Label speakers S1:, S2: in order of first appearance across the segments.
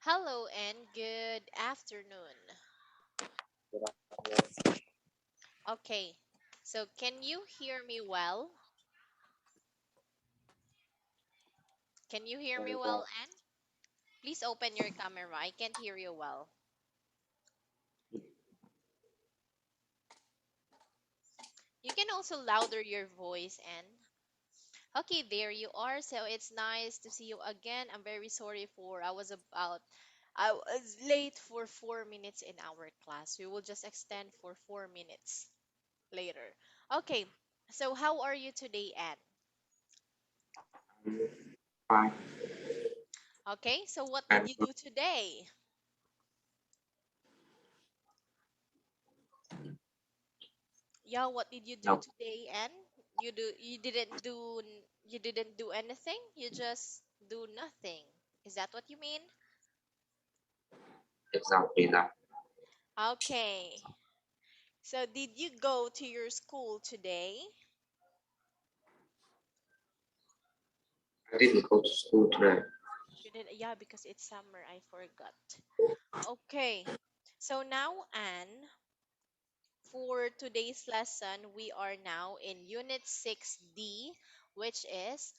S1: Hello and good afternoon. Okay, so can you hear me well? Can you hear me
S2: Very
S1: well,
S2: well.
S1: Anne? Please open your camera. I can't hear you well. You can also louder your voice, Anne. Okay, there you are. So it's nice to see you again. I'm very sorry for I was late for 4 minutes in our class. We will just extend for 4 minutes later. Okay, so how are you today, Anne?
S2: I'm fine.
S1: Okay, so what did
S2: I'm
S1: you
S2: good.
S1: do today? Yeah, what did you do
S2: No,
S1: today, Anne? You didn't do anything? You just do nothing. Is that what you mean?
S2: exactly that.
S1: Okay. So did you go to your school today?
S2: I didn't go to school today.
S1: You did, yeah, because it's summer, I forgot. Okay. So now, Anne, for today's lesson, we are now in Unit 6D, which is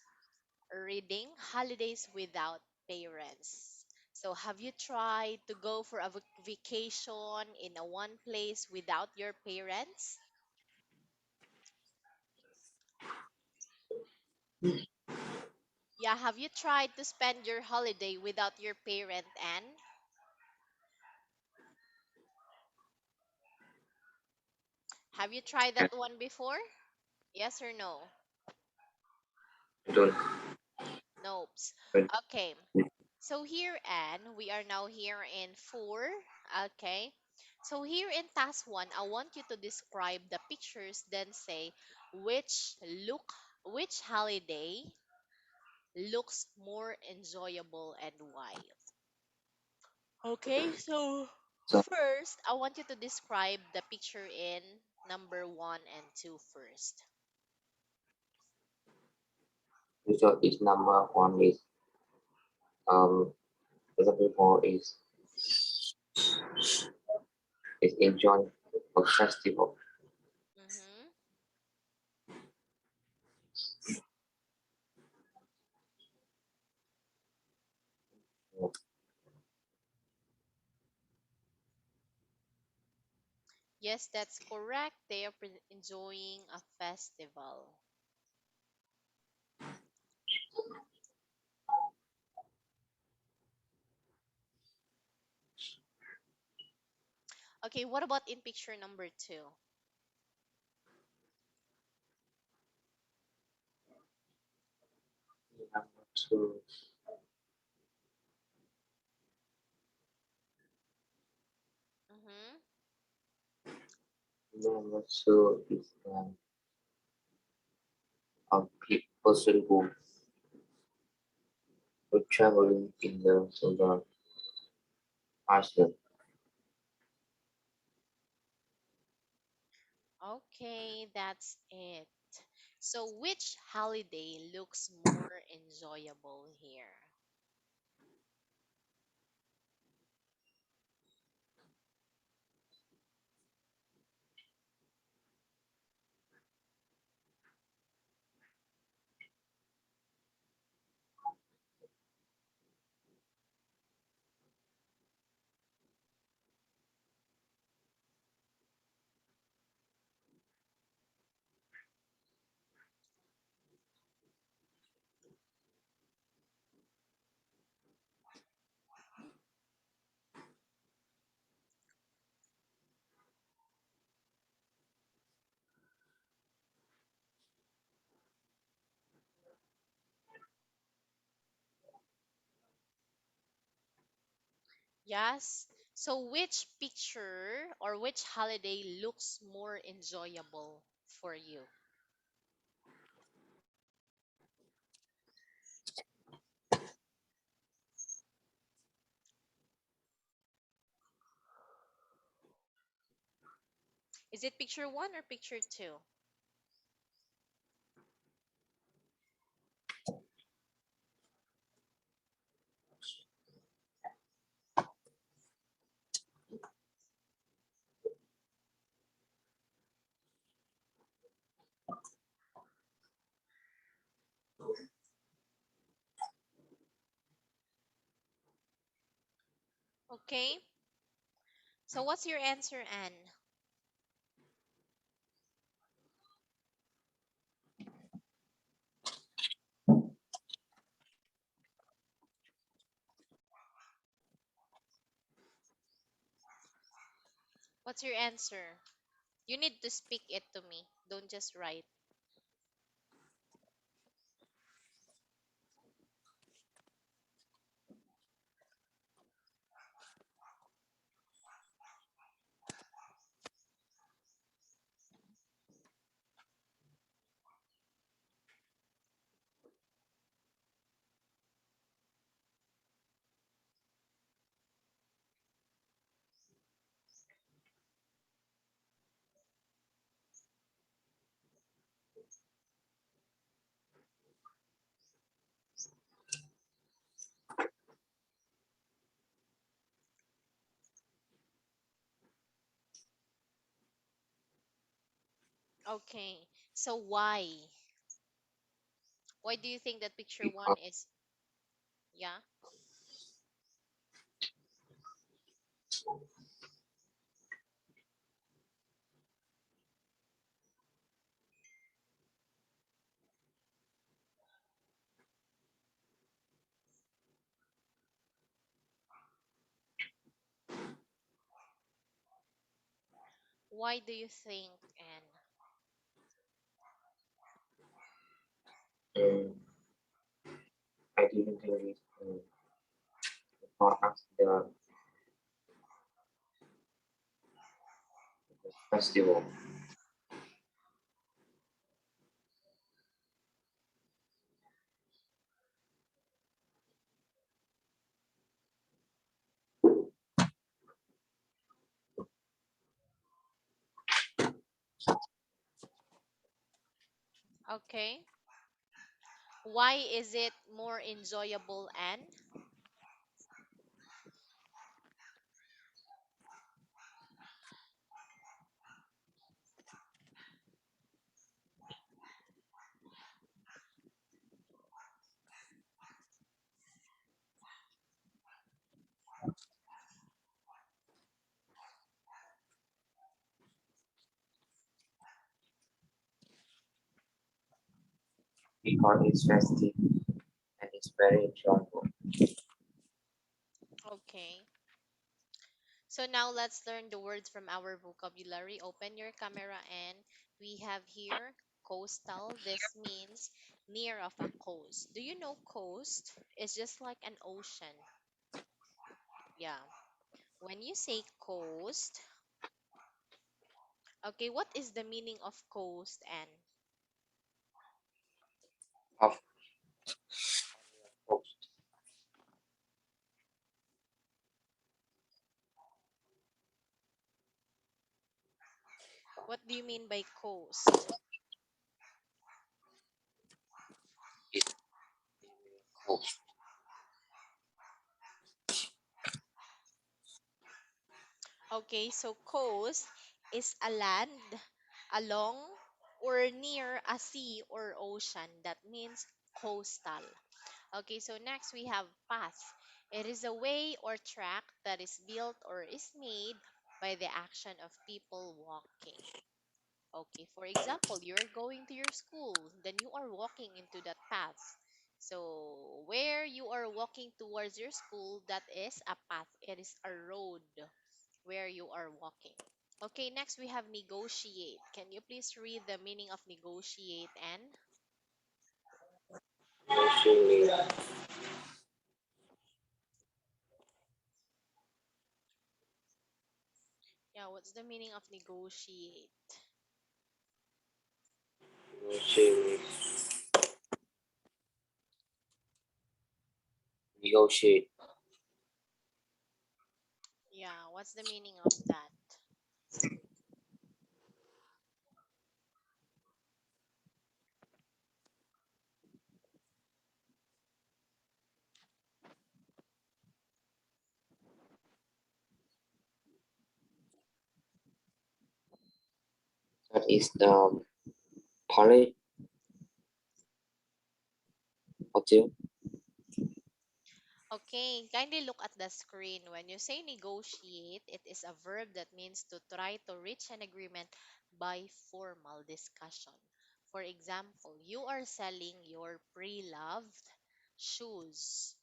S1: reading holidays without parents. So, have you tried to go for a vacation in a one place without your parents? Yeah, have you tried to spend your holiday without your parent, Anne? Have you tried
S2: And
S1: that one before? Yes or no?
S2: I don't
S1: Nope.
S2: even
S1: Okay. So here, Anne, we are now here in four. Okay. So here in task one, I want you to describe the pictures, then say which look, which holiday looks more enjoyable and why. Okay, so
S2: so
S1: first, I want you to describe the picture in number one and two first.
S2: result is number one um example four is enjoy a festival.
S1: Mm-hmm. Yes, that's correct. They are enjoying a festival. Okay, what about in picture number two?
S2: Number two,
S1: Mm-hmm.
S2: number two is a person who traveling in the solar Iceland.
S1: Okay, that's it. So, which holiday looks more enjoyable here? Yes. So, which picture or which holiday looks more enjoyable for you? Is it picture one or picture two? Okay. So what's your answer, Anne? What's your answer? You need to speak it to me. Don't just write. Okay. So why? Why do you think that picture one
S2: because
S1: is, yeah? Why do you think, Anne?
S2: um, I didn't really forecast the festival
S1: Okay. Why is it more enjoyable, Anne?
S2: because it's festive and it's very enjoyable.
S1: Okay. So now let's learn the words from our vocabulary. Open your camera and we have here coastal. This means near of a coast. Do you know coast? It's just like an ocean. Yeah. When you say coast, okay, what is the meaning of coast, and
S2: Of course,
S1: what do you mean by coast?
S2: it coast.
S1: Okay, so coast is a land along or near a sea or ocean. That means coastal. Okay, so next we have path. It is a way or track that is built or is made by the action of people walking. Okay, for example, you're going to your school, then you are walking into that path. So, where you are walking towards your school, that is a path. It is a road where you are walking. Okay, next we have negotiate. Can you please read the meaning of negotiate, and
S2: Negotiate,
S1: yeah, what's the meaning of negotiate?
S2: negotiate, negotiate.
S1: Yeah, what's the meaning of that?
S2: That is the Pali hotel.
S1: Okay, kindly look at the screen. When you say negotiate, it is a verb that means to try to reach an agreement by formal discussion. For example, you are selling your pre-loved shoes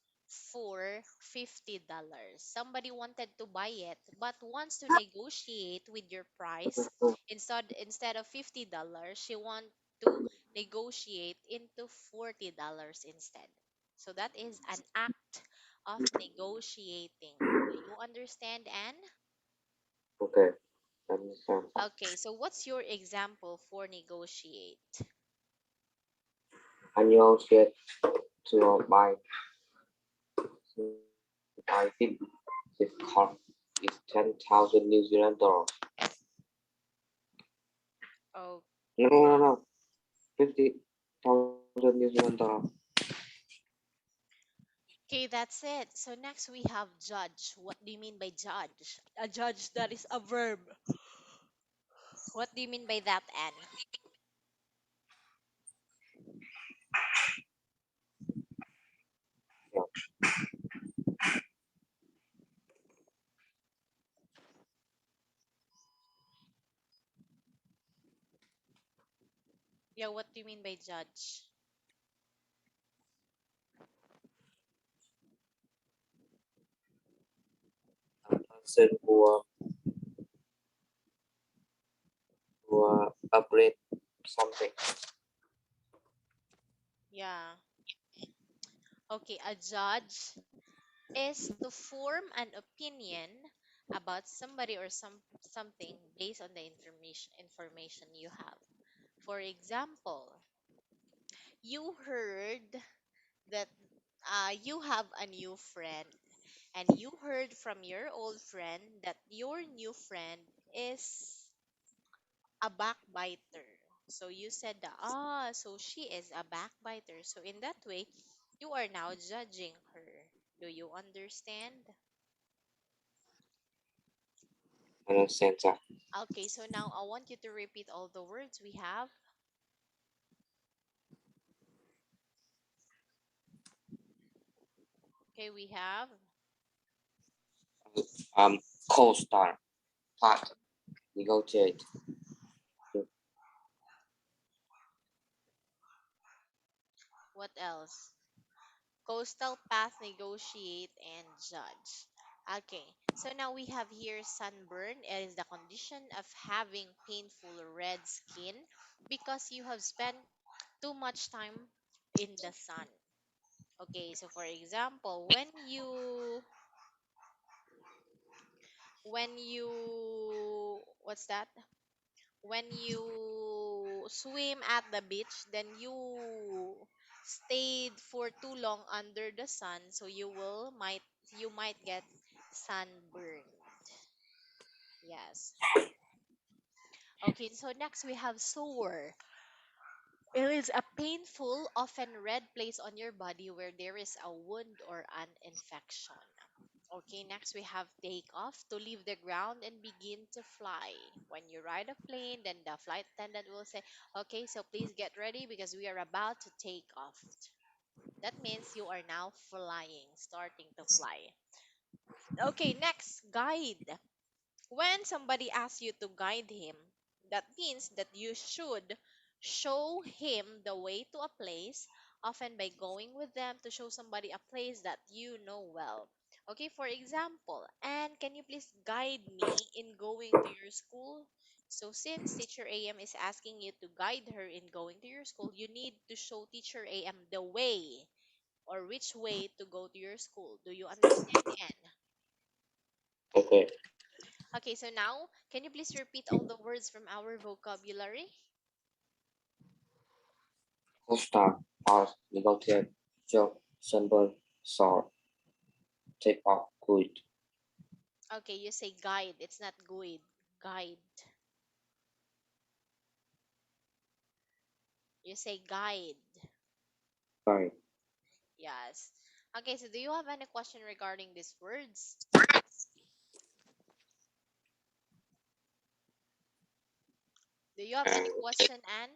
S1: for $50. Somebody wanted to buy it but wants to negotiate with your price. Instead of $50, she want to negotiate into $40 instead. So that is an act of negotiating. Do you understand, Anne?
S2: Okay, understand.
S1: Okay, so what's your example for negotiate?
S2: And you also to buy I think this car is 10,000 New Zealand dollars.
S1: Oh,
S2: No. 50,000 New Zealand dollars.
S1: okay, that's it. So next we have judge. What do you mean by judge? A judge, that is a verb. What do you mean by that, Anne?
S2: Yeah,
S1: Yeah, what do you mean by judge?
S2: a person who upgrade something.
S1: Yeah. Okay, a judge is to form an opinion about somebody or something based on the information you have. For example, you heard that you have a new friend, and you heard from your old friend that your new friend is a backbiter. So you said that, so she is a backbiter. So in that way, you are now judging her. Do you understand?
S2: Understand that.
S1: Okay, so now I want you to repeat all the words we have. Okay, we have
S2: Co-star, part, negotiate.
S1: what else? Coastal path, negotiate, and judge. Okay, so now we have here sunburn. It is the condition of having painful red skin because you have spent too much time in the sun. Okay, so for example, when you what's that? When you swim at the beach, then you stayed for too long under the sun, so you might get sunburned. Yes. Okay, so next we have sore. It is a painful, often red place on your body where there is a wound or an infection. Okay, next we have take off, to leave the ground and begin to fly. When you ride a plane, then the flight attendant will say, okay, so please get ready because we are about to take off. That means you are now flying, starting to fly. Okay, next, guide. When somebody asks you to guide him, that means that you should show him the way to a place, often by going with them to show somebody a place that you know well. Okay, for example, and can you please guide me in going to your school? So, since teacher AM is asking you to guide her in going to your school, you need to show teacher AM the way or which way to go to your school. Do you understand, Anne?
S2: Okay.
S1: Okay, so now, can you please repeat all the words from our vocabulary?
S2: Co-star, part, negotiate, job, sunburn, sore, take off, good,
S1: Okay, you say guide. It's not guide. Guide. You say guide.
S2: fine.
S1: Yes. Okay, so do you have any question regarding these words? Do you have
S2: And
S1: any question, Anne?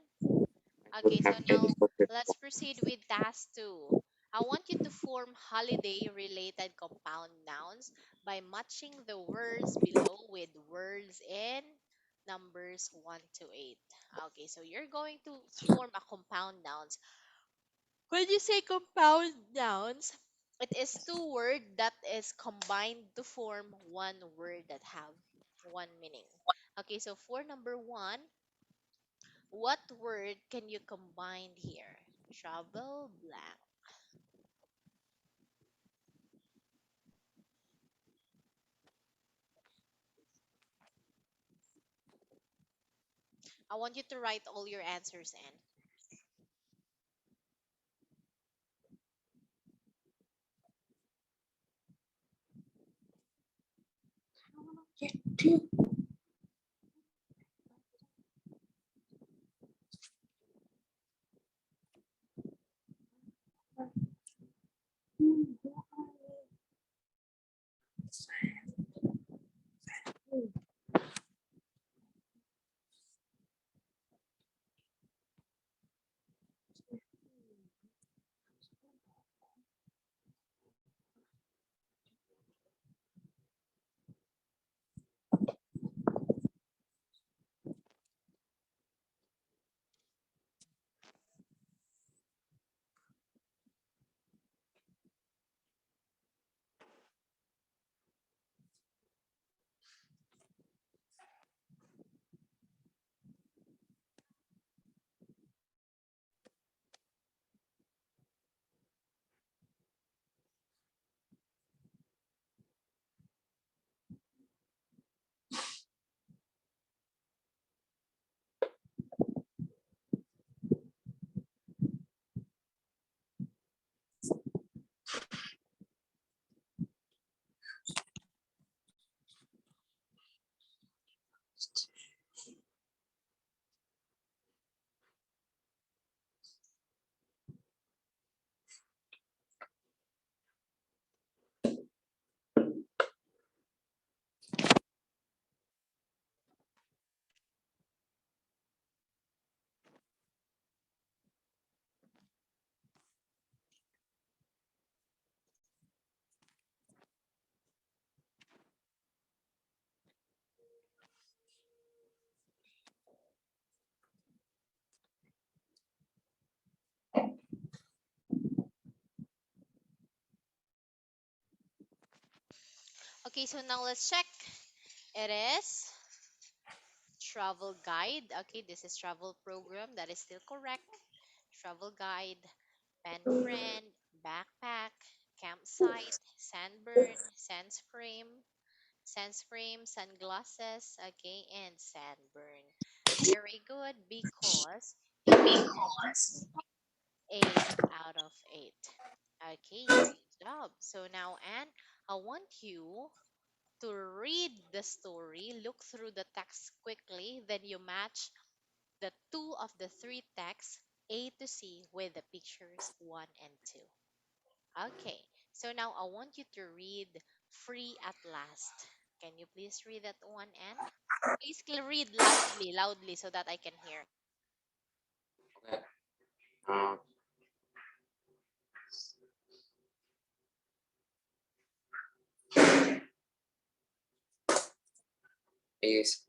S2: I don't
S1: Okay, so
S2: have any
S1: now
S2: question.
S1: let's proceed with task two. I want you to form holiday related compound nouns by matching the words below with words in numbers 1 to 8. Okay, so you're going to form a compound nouns. When you say compound nouns, it is two words that is combined to form one word that have one meaning. Okay, so for number 1, what word can you combine here? Travel blank. I want you to write all your answers in. Okay, so now let's check. It is travel guide. Okay, this is travel program. That is still correct. Travel guide, pen friend, backpack, campsite, sunburn, sunscreen, sunglasses, okay, and sunburn. Very good because you got 8 out of 8. Okay, great job. So now, Anne, I want you to read the story, look through the text quickly, then you match the two of the three texts, A to C, with the pictures 1 and 2. Okay, so now I want you to read Free at Last. Can you please read that one, Anne? Please read loudly, so that I can hear.
S2: Okay. Uh, is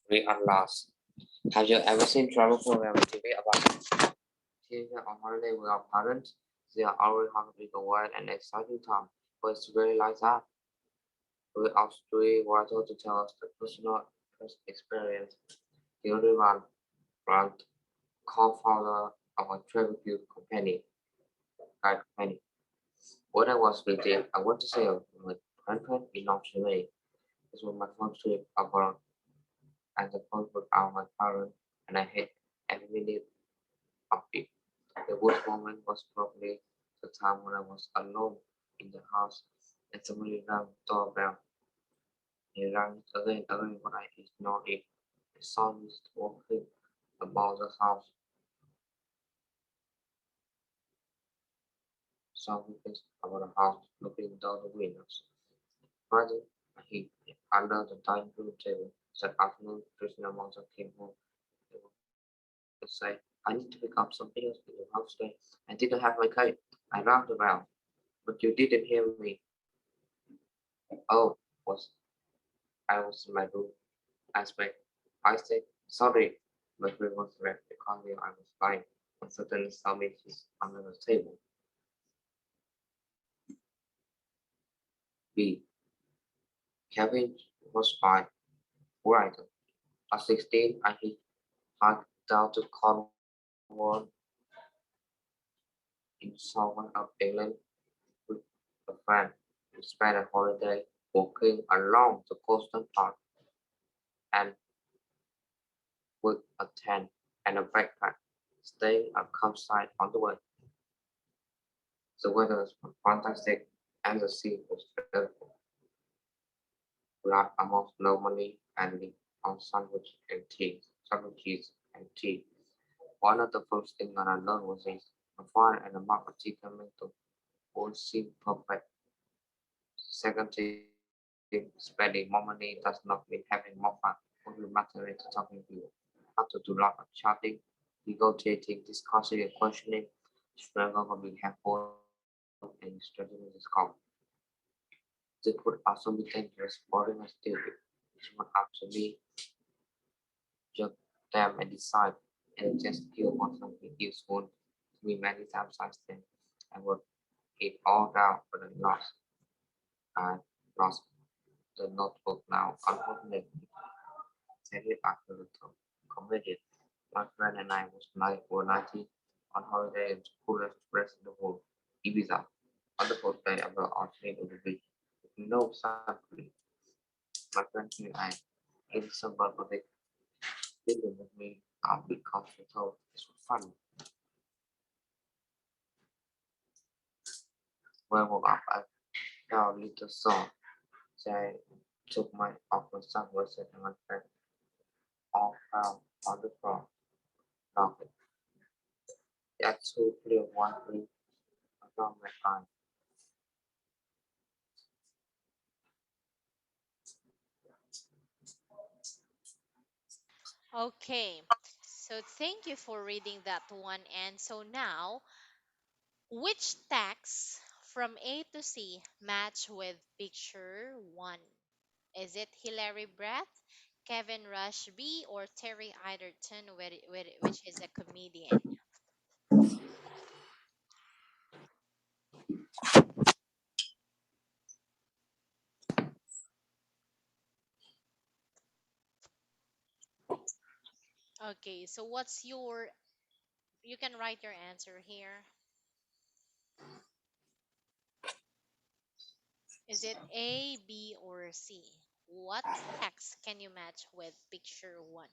S2: we are lost. Have you ever seen travel program on TV about children on holiday without parents? They are always hungry the wild and exciting time, but it's really like that. We asked three writers to tell us the personal experience. The only one, Grant, co-founder of a travel guide company. When I was with them, I want to say my grandparents belonged to me. This was my first trip abroad, and the phone without my parents, and I hate every minute of it. The worst moment was probably the time when I was alone in the house and somebody rang the doorbell. He rang it again, but I ignored it. The son was walking about the house, some weekends about the house, looking down the windows. Friday, he under the dining room table. That afternoon, Krishna Masa came home. They were say I need to pick up some things in your house today. I didn't have my kite. I rang the bell, but you didn't hear me. Oh, was I was in my room. I said, sorry, but we was red because I was fine. And suddenly something is under the table. B. Kevin was fine. Right. At 16, I hit hard down to Cornwall in southern of England with a friend. We spent a holiday walking along the coastal path and with a tent and a backpack, staying at campsite on the way. The weather was fantastic and the sea was beautiful. We had almost no money and lived on sandwiches and tea. One of the first things that I learned was this: a fire and a mug of tea can make the whole scene perfect. Second thing, spending more money does not mean having more fun. What will matter is talking to you. After do lot of chatting, negotiating, discussing, and questioning, struggle will be helpful in strategy this call. This could also be dangerous, boring, or stupid. Someone up to me, judge them, and decide, and just feel want something useful to me many times I think I would it all down for the loss. I lost the notebook now. Unfortunately, take it back to the comedian. My friend and I was were 90 on holiday in the coolest place in the world, Ibiza. On the first day, I was outside of the beach with no sunscreen. My friend and I in sunburn for the living with me because we thought this was fun. When I woke up, I felt a little sore. So I took my off my sunglasses and my friend all fell on the floor. Laughing. That's so clear one thing around my eye.
S1: Okay. So thank you for reading that one. And so now, which text from A to C match with picture 1? Is it Hilary Brett, Kevin Rush B, or Terry Eiderton, which is a comedian? Okay, so what's your, you can write your answer here. Is it A, B, or C? What text can you match with picture 1?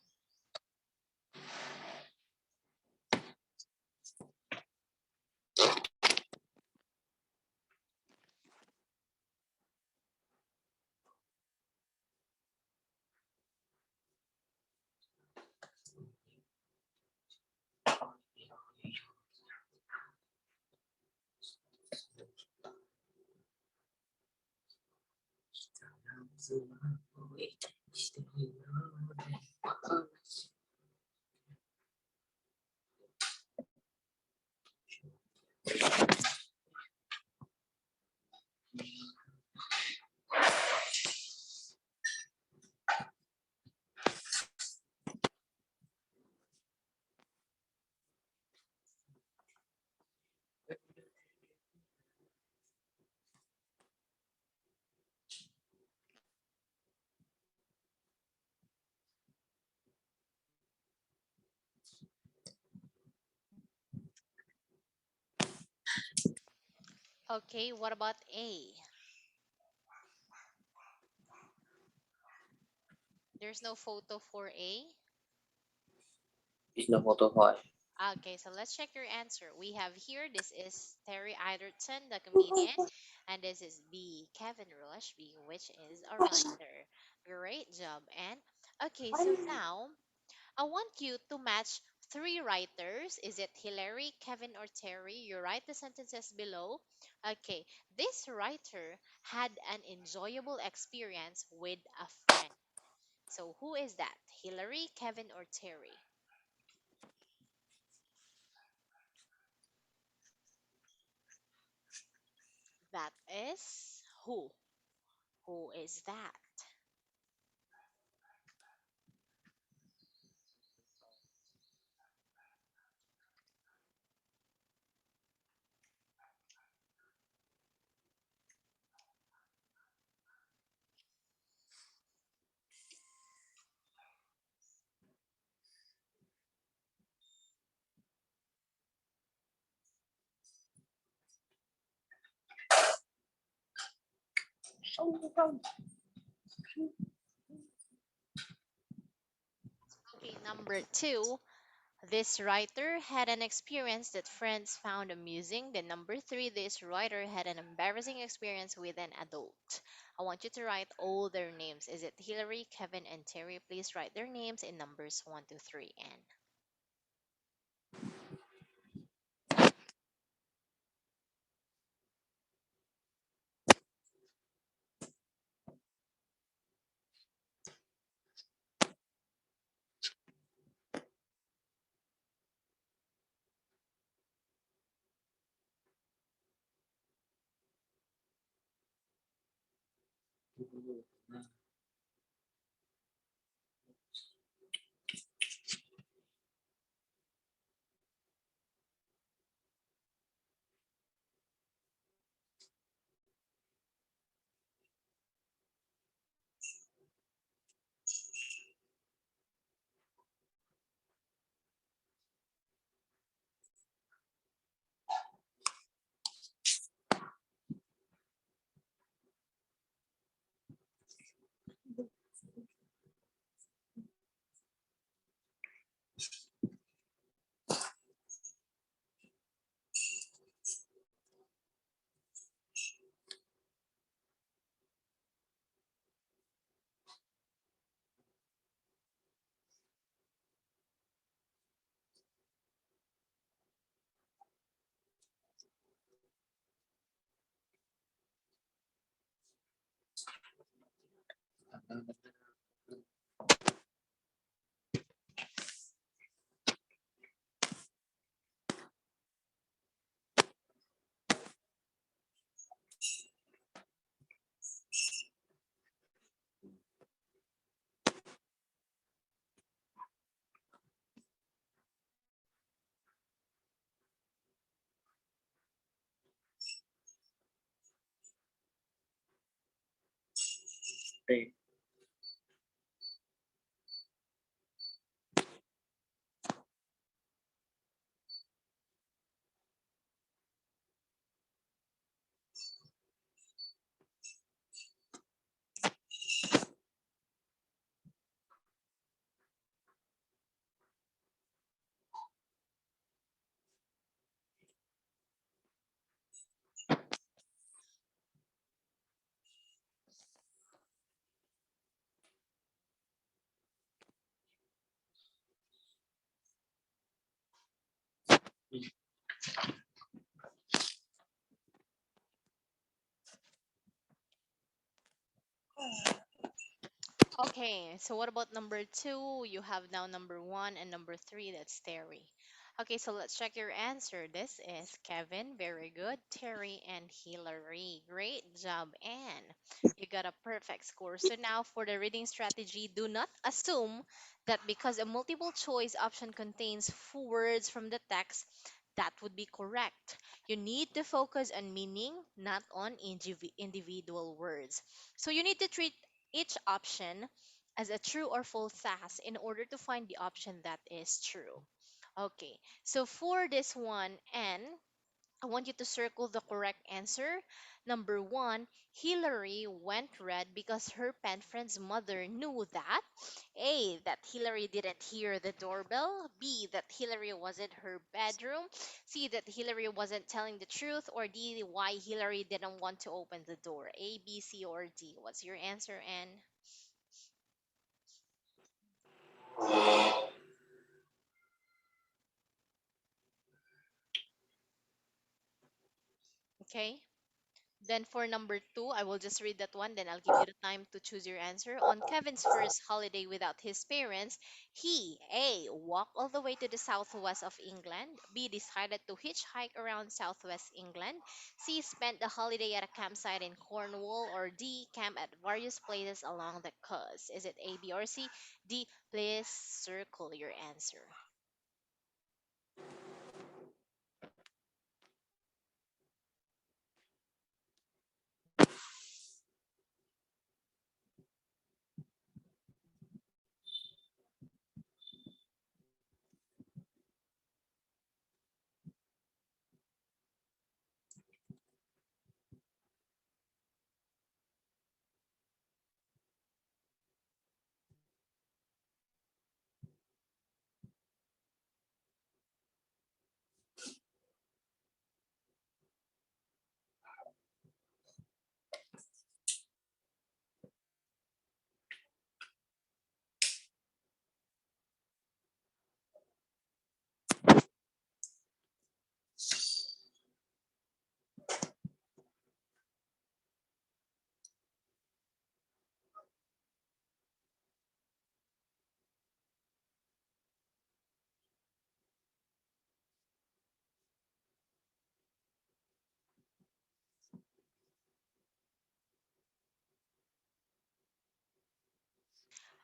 S1: Okay, what about A? There's no photo for A.
S2: It's no photo for
S1: Okay, so let's check your answer. We have here, this is Terry Eiderton, the comedian, and this is B, Kevin Rush B, which is a writer. Great job. And okay, so now I want you to match three writers. Is it Hillary, Kevin, or Terry? You write the sentences below. Okay, this writer had an enjoyable experience with a friend. So who is that? Hillary, Kevin, or Terry? That is who. Who is that? Okay, number two. This writer had an experience that friends found amusing. Then number three, this writer had an embarrassing experience with an adult. I want you to write all their names. Is it Hillary, Kevin, and Terry? Please write their names in numbers 1 to 3 and okay, so what about number two? You have now number one and number three. That's Terry. Okay, so let's check your answer. This is Kevin. Very good. Terry and Hillary. Great job, Anne. You got a perfect score. So now for the reading strategy, do not assume that because a multiple choice option contains four words from the text, that would be correct. You need to focus on meaning, not on individual words. So you need to treat each option as a true or false task in order to find the option that is true. Okay, so for this one, N, I want you to circle the correct answer. Number one, Hillary went red because her pen friend's mother knew that A, that Hillary didn't hear the doorbell, B, that Hillary was in her bedroom, C, that Hillary wasn't telling the truth, or D, why Hillary didn't want to open the door. A, B, C, or D. What's your answer, N? Okay. Then for number two, I will just read that one, then I'll give you the time to choose your answer. On Kevin's first holiday without his parents, he A. walked all the way to the southwest of England, B. decided to hitchhike around southwest England, C. spent the holiday at a campsite in Cornwall, or D. camp at various places along the coast. Is it A, B, or C? D. Please circle your answer.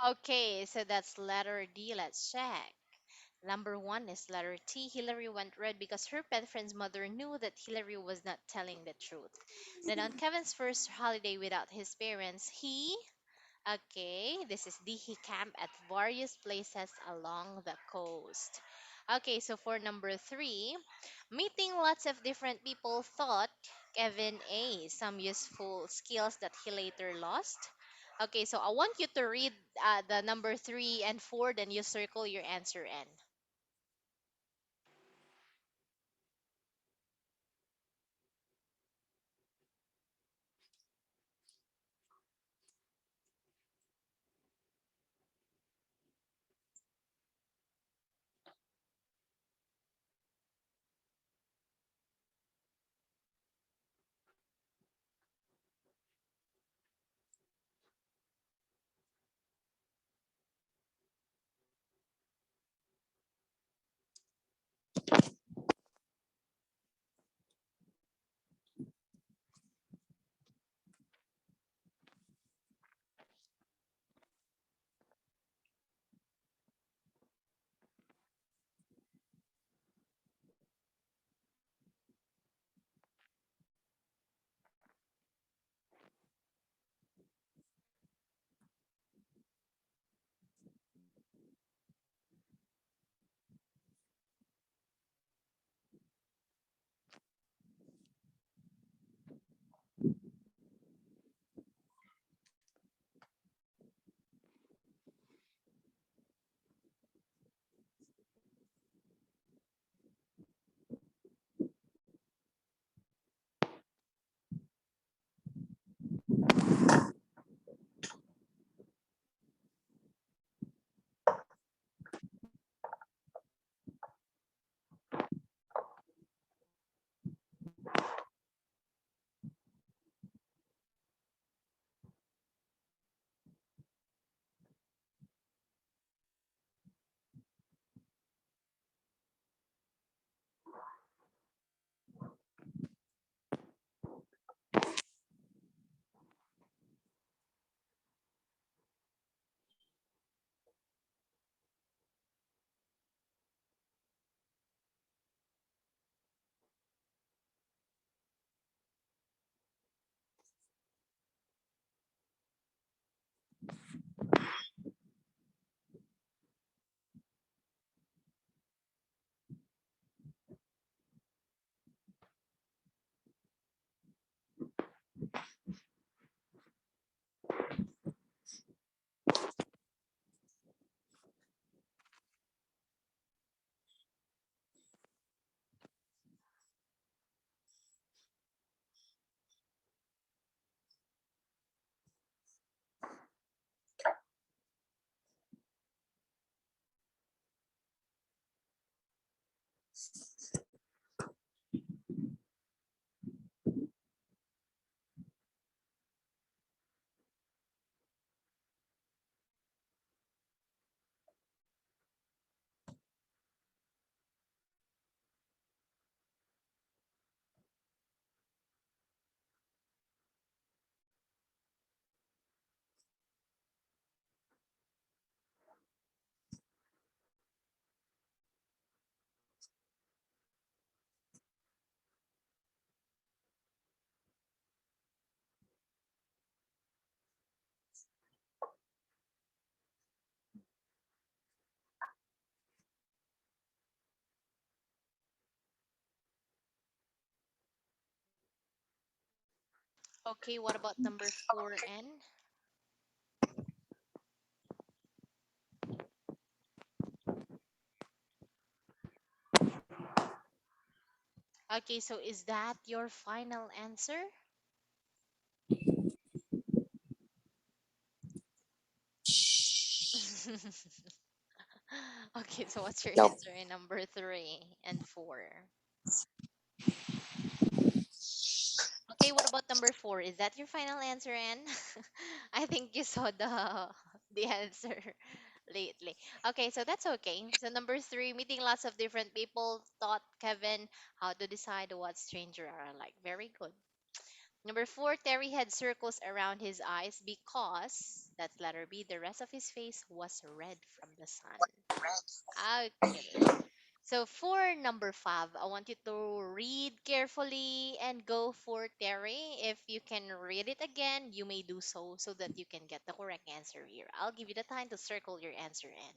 S1: Okay, so that's letter D. Let's check. Number one is letter T. Hillary went red because her pet friend's mother knew that Hillary was not telling the truth. Then on Kevin's first holiday without his parents, okay, this is D. He camped at various places along the coast. Okay, so for number three, meeting lots of different people taught Kevin A. some useful skills that he later lost. Okay, so I want you to read the number three and four, then you circle your answer N. Okay, what about number 4N? Okay, so is that your final answer? Okay, so what's your
S2: Nope.
S1: answer in number 3 and 4? Okay, what about number 4? Is that your final answer, Anne? I think you saw the answer lately. Okay, so that's okay. So number 3, meeting lots of different people taught Kevin how to decide what stranger are like. Very good. Number 4, Terry had circles around his eyes because that's letter B. The rest of his face was red from the sun. Okay. So for number 5, I want you to read carefully and go for Terry. If you can read it again, you may do so that you can get the correct answer here. I'll give you the time to circle your answer in.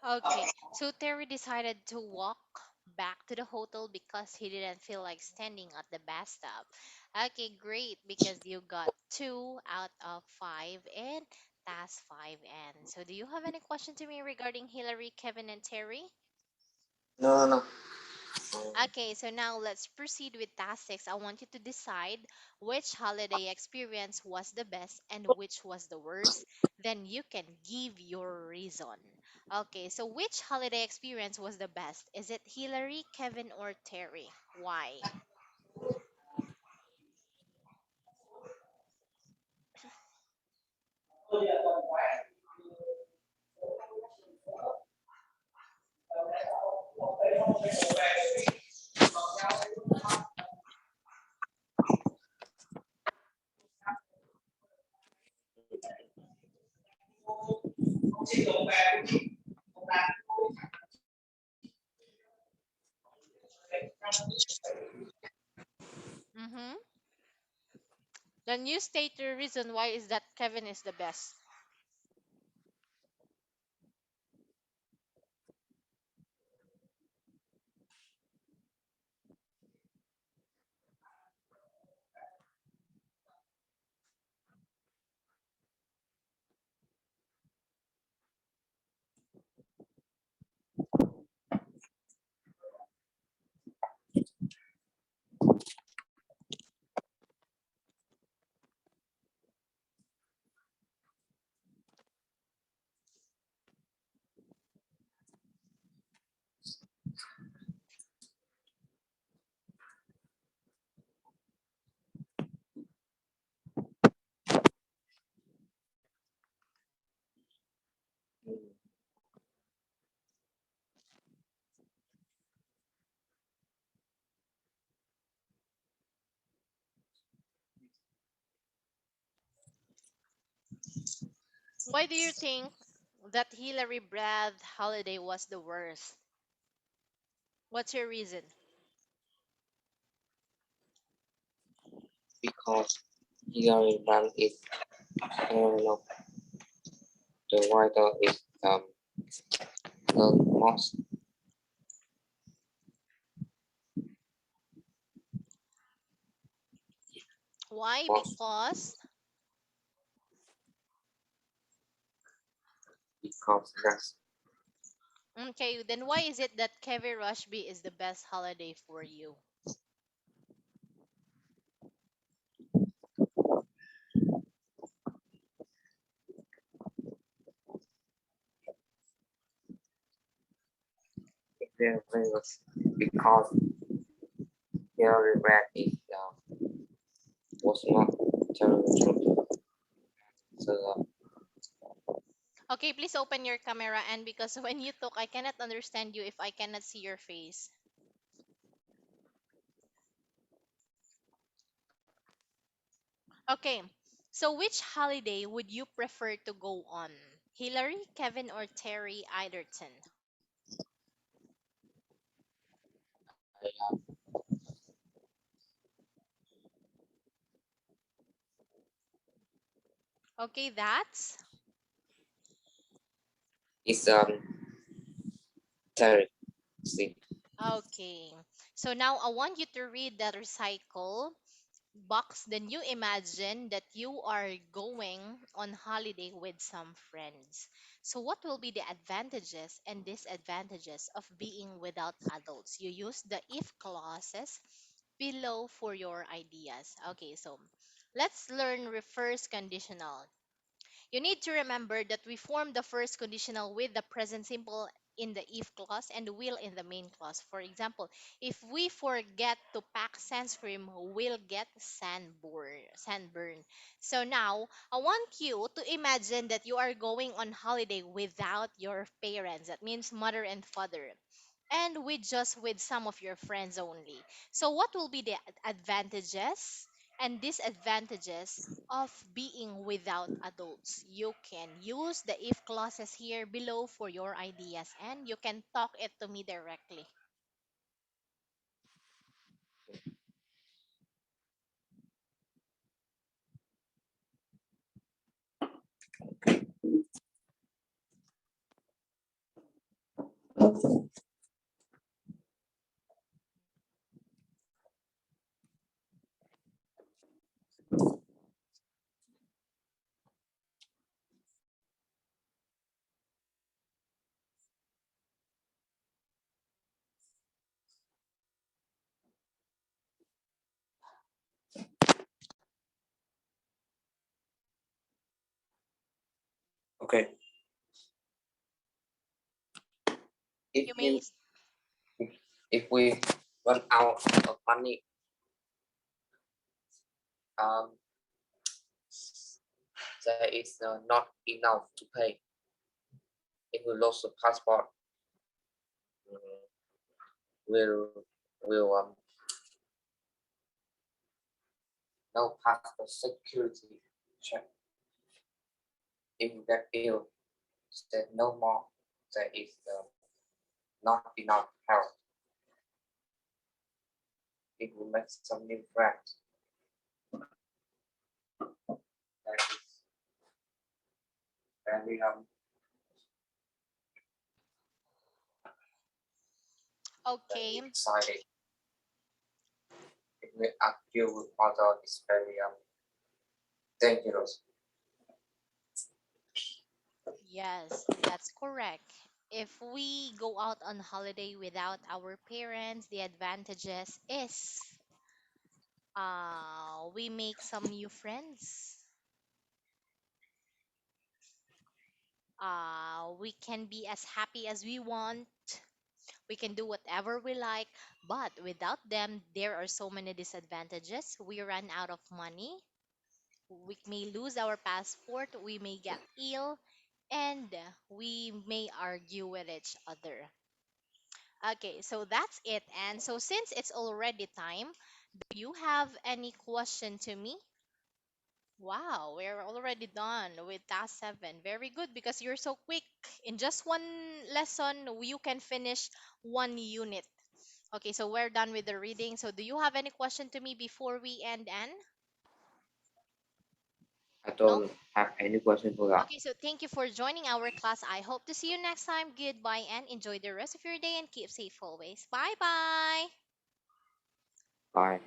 S1: Okay, so Terry decided to walk back to the hotel because he didn't feel like standing at the bus stop. Okay, great, because you got 2 out of 5 and task 5N. So, do you have any question to me regarding Hillary, Kevin, and Terry?
S2: No, no, no.
S1: Okay, so now let's proceed with task 6. I want you to decide which holiday experience was the best and which was the worst. Then you can give your reason. Okay, so which holiday experience was the best? Is it Hillary, Kevin, or Terry? Why? Mm-hmm. Then you state your reason why is that Kevin is the best. Why do you think that Hillary Brad holiday was the worst? What's your reason?
S2: because Hillary Brand is know, the writer is the most
S1: Why?
S2: most because that's
S1: Okay, then why is it that Kevin Rushby is the best holiday for you?
S2: very famous because Hillary Brand is was not telling the truth. So
S1: Okay, please open your camera, and because when you talk, I cannot understand you if I cannot see your face. Okay, so which holiday would you prefer to go on? Hillary, Kevin, or Terry Eiderton?
S2: I,
S1: Okay, that's
S2: it's Terry. See,
S1: okay. So now I want you to read the recycle box. Then you imagine that you are going on holiday with some friends. So what will be the advantages and disadvantages of being without adults? You use the if clauses below for your ideas. Okay, so let's learn reverse conditional. You need to remember that we form the first conditional with the present simple in the if clause and will in the main clause. For example, if we forget to pack sunscreen, we'll get sunburn. So now, I want you to imagine that you are going on holiday without your parents. That means mother and father, and with some of your friends only. So what will be the advantages and disadvantages of being without adults? You can use the if clauses here below for your ideas, and you can talk it to me directly.
S2: okay. If
S1: You may
S2: you if we run out of money, um, there is not enough to pay. If we lose the passport, mm, will no passport security check. If we get ill, there no more. There is not enough help. If we make some new friends, that is very
S1: okay.
S2: very exciting. If we argue with other, it's very dangerous.
S1: Yes, that's correct. If we go out on holiday without our parents, the advantages is we make some new friends. We can be as happy as we want. We can do whatever we like. But without them, there are so many disadvantages. We run out of money. We may lose our passport. We may get ill. And we may argue with each other. Okay, so that's it. And so since it's already time, do you have any question to me? Wow, we're already done with task 7. Very good because you're so quick. In just one lesson, you can finish one unit. Okay, so we're done with the reading. So do you have any question to me before we end, Anne?
S2: I
S1: No?
S2: don't have any question for that.
S1: Okay, so thank you for joining our class. I hope to see you next time. Goodbye and enjoy the rest of your day and keep safe always. Bye bye.
S2: Bye.